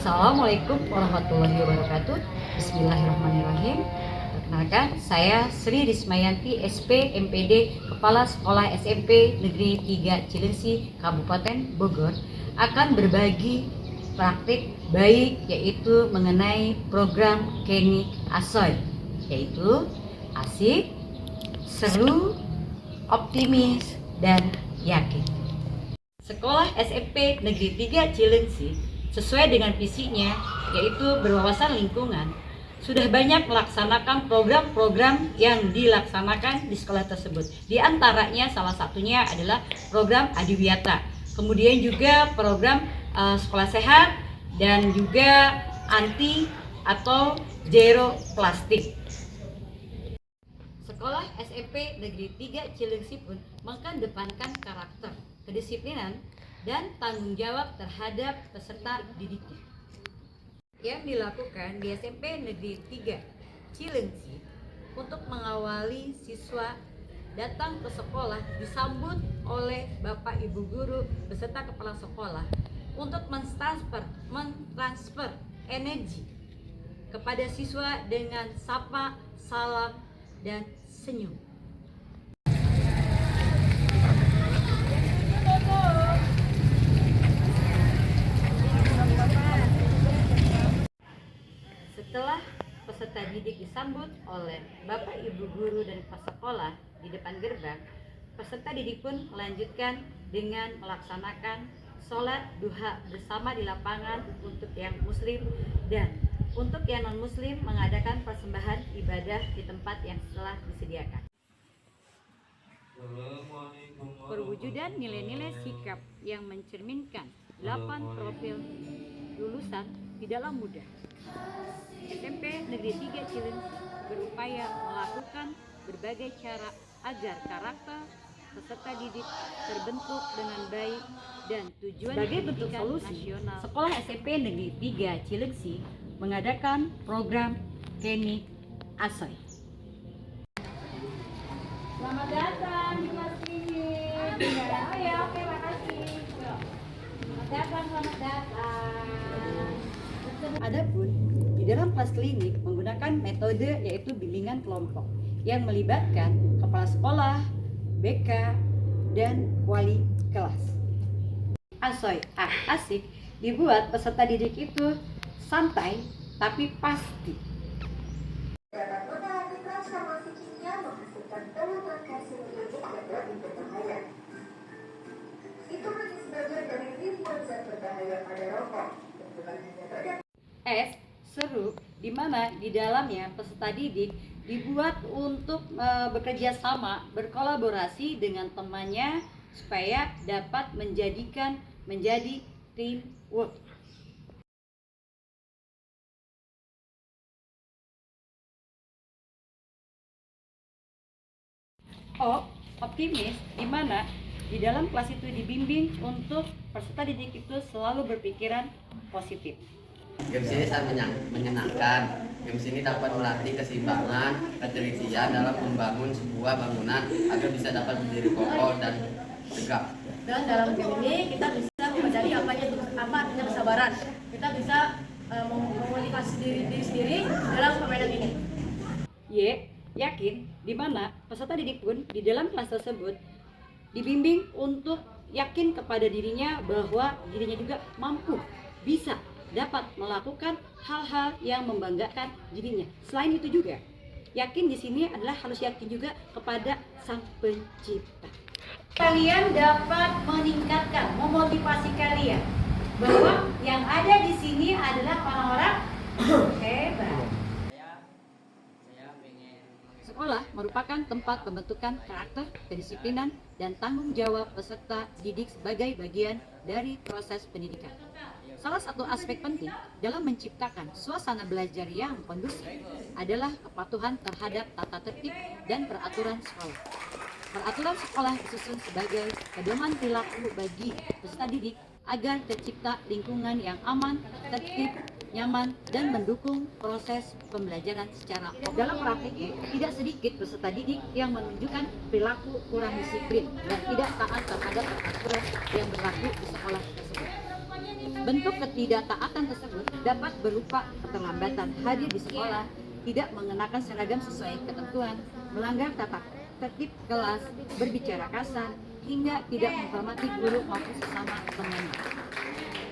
Assalamualaikum warahmatullahi wabarakatuh. Bismillahirrahmanirrahim. Perkenalkan, saya Sri Rismayanti, SP MPD, Kepala Sekolah SMP Negeri 3 Cilengsi, Kabupaten Bogor, akan berbagi praktik baik yaitu mengenai program Kenny Asoy, yaitu asik, seru, optimis, dan yakin. Sekolah SMP Negeri 3 Cilengsi sesuai dengan visinya, yaitu berwawasan lingkungan, sudah banyak melaksanakan program-program yang dilaksanakan di sekolah tersebut. Di antaranya salah satunya adalah program Adiwiyata, kemudian juga program sekolah sehat, dan juga anti atau zero plastik. Sekolah SMP Negeri 3 Cilengsi pun mengedepankan karakter, kedisiplinan, dan tanggung jawab terhadap peserta didiknya. Yang dilakukan di SMP Negeri 3 Cilengsi untuk mengawali siswa datang ke sekolah disambut oleh Bapak Ibu Guru beserta Kepala Sekolah untuk mentransfer energi kepada siswa dengan sapa, salam, dan senyum. Setelah peserta didik disambut oleh Bapak Ibu Guru dan Kepala Sekolah di depan gerbang, peserta didik pun melanjutkan dengan melaksanakan sholat duha bersama di lapangan untuk yang muslim, dan untuk yang non muslim mengadakan persembahan ibadah di tempat yang telah disediakan. Perwujudan nilai-nilai sikap yang mencerminkan 8 profil lulusan tidak mudah. SMP Negeri 3 Cilengsi berupaya melakukan berbagai cara agar karakter peserta didik terbentuk dengan baik, dan tujuan sebagai bentuk solusi nasional, Sekolah SMP Negeri 3 Cilengsi mengadakan program Kenny Asoy. Selamat datang di kelas ini. Oh ya, oke, makasih. Selamat datang. Adapun di dalam kelas klinik menggunakan metode yaitu bimbingan kelompok yang melibatkan kepala sekolah, BK, dan wali kelas. Asoy asik dibuat peserta didik itu santai tapi pasti. Dapat transformasi kimia menghasilkan polutan kalsium ionik yang lebih berbahaya. Itu hanya sebagian dari ribuan zat berbahaya pada rokok. Seru, di mana di dalamnya peserta didik dibuat untuk bekerja sama, berkolaborasi dengan temannya supaya dapat menjadi teamwork. Optimis, di mana di dalam kelas itu dibimbing untuk peserta didik itu selalu berpikiran positif. Games ini sangat menyenangkan. Games ini dapat melatih keseimbangan, ketelitian dalam membangun sebuah bangunan agar bisa dapat berdiri kokoh dan tegak. Dan dalam game ini kita bisa mempelajari apa artinya kesabaran. Kita bisa memotivasi diri sendiri dalam permainan ini. Yakin, di mana peserta didik pun di dalam kelas tersebut dibimbing untuk yakin kepada dirinya bahwa dirinya juga mampu, bisa dapat melakukan hal-hal yang membanggakan dirinya. Selain itu juga, yakin di sini adalah harus yakin juga kepada Sang Pencipta. Kalian dapat meningkatkan, memotivasi kalian bahwa yang ada di sini adalah orang-orang hebat. Sekolah merupakan tempat pembentukan karakter, kedisiplinan, dan tanggung jawab peserta didik sebagai bagian dari proses pendidikan. Salah satu aspek penting dalam menciptakan suasana belajar yang kondusif adalah kepatuhan terhadap tata tertib dan peraturan sekolah. Peraturan sekolah disusun sebagai pedoman perilaku bagi peserta didik agar tercipta lingkungan yang aman, tertib, nyaman, dan mendukung proses pembelajaran secara optimal. Dalam praktiknya, tidak sedikit peserta didik yang menunjukkan perilaku kurang disiplin dan tidak taat terhadap peraturan yang berlaku di sekolah tersebut. Bentuk ketidaktaatan tersebut dapat berupa keterlambatan hadir di sekolah, tidak mengenakan seragam sesuai ketentuan, melanggar tata tertib kelas, berbicara kasar, hingga tidak menghormati guru maupun sesama temannya.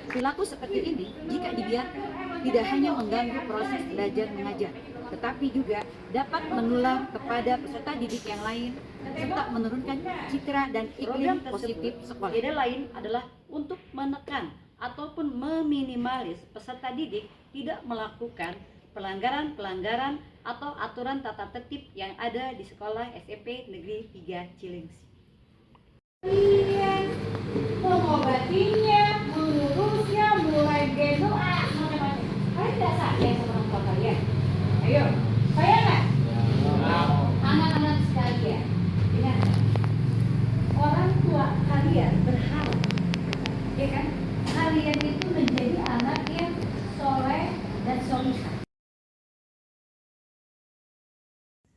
Perilaku seperti ini jika dibiarkan tidak hanya mengganggu proses belajar mengajar, tetapi juga dapat menular kepada peserta didik yang lain serta menurunkan citra dan iklim positif sekolah. Ide lain adalah untuk menekan ataupun meminimalis peserta didik tidak melakukan pelanggaran-pelanggaran atau aturan tata tertib yang ada di sekolah SMP Negeri 3 Cilengsi. Mengobatinya, mengurusnya, mulai doa, macam-macam. Kalian tidak sayang sama orang tua kalian? Ayo, sayang nggak? Anak-anak sekalian, ingat, orang tua kalian berharap, ya kan? Kalian itu menjadi anak yang soleh dan solihah.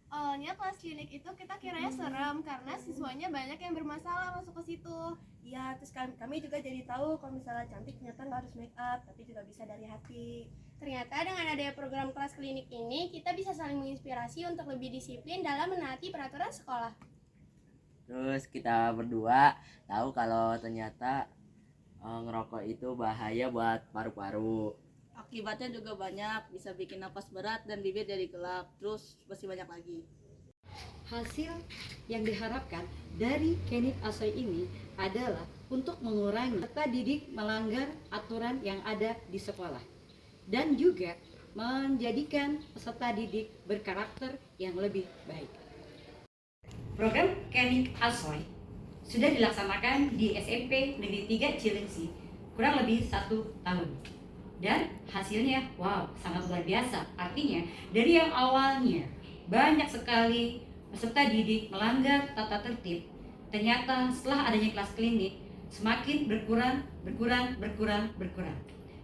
Awalnya kelas klinik itu kita kiranya serem karena siswanya banyak yang bermasalah masuk ke situ. Iya, terus kami juga jadi tahu kalau misalnya cantik ternyata nggak harus make up, tapi juga bisa dari hati. Ternyata dengan adanya program kelas klinik ini, kita bisa saling menginspirasi untuk lebih disiplin dalam menaati peraturan sekolah. Terus kita berdua tahu kalau ternyata ngerokok itu bahaya buat paru-paru. Akibatnya juga banyak, bisa bikin napas berat dan bibir jadi gelap, terus masih banyak lagi. Hasil yang diharapkan dari Kenik Asoy ini adalah untuk mengurangi peserta didik melanggar aturan yang ada di sekolah dan juga menjadikan peserta didik berkarakter yang lebih baik. Program Kenik Asoy sudah dilaksanakan di SMP Negeri 3 Cilengsi kurang lebih 1 tahun. Dan hasilnya wow, sangat luar biasa. Artinya dari yang awalnya banyak sekali peserta didik melanggar tata tertib, ternyata setelah adanya kelas klinik semakin berkurang.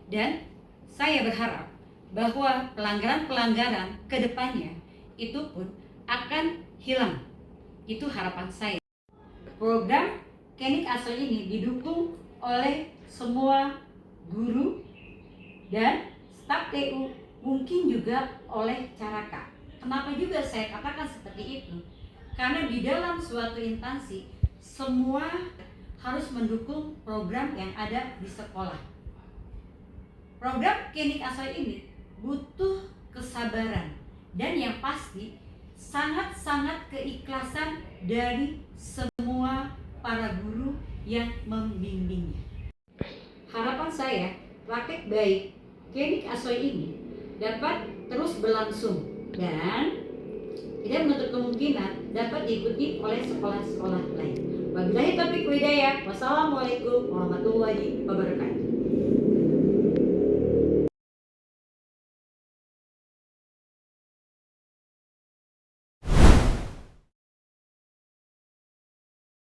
Dan saya berharap bahwa pelanggaran-pelanggaran ke depannya itu pun akan hilang. Itu harapan saya. Program Kenik Asoy ini didukung oleh semua guru dan staf TU, mungkin juga oleh Caraka. Kenapa juga saya katakan seperti itu? Karena di dalam suatu instansi semua harus mendukung program yang ada di sekolah. Program Kenik Asoy ini butuh kesabaran dan yang pasti sangat-sangat keikhlasan dari semua para guru yang membimbingnya. Harapan saya praktek baik Kenik Asoy ini dapat terus berlangsung dan tidak menutup kemungkinan dapat diikuti oleh sekolah-sekolah lain. Wabillahi taufiq wal hidayah. Wassalamualaikum warahmatullahi wabarakatuh.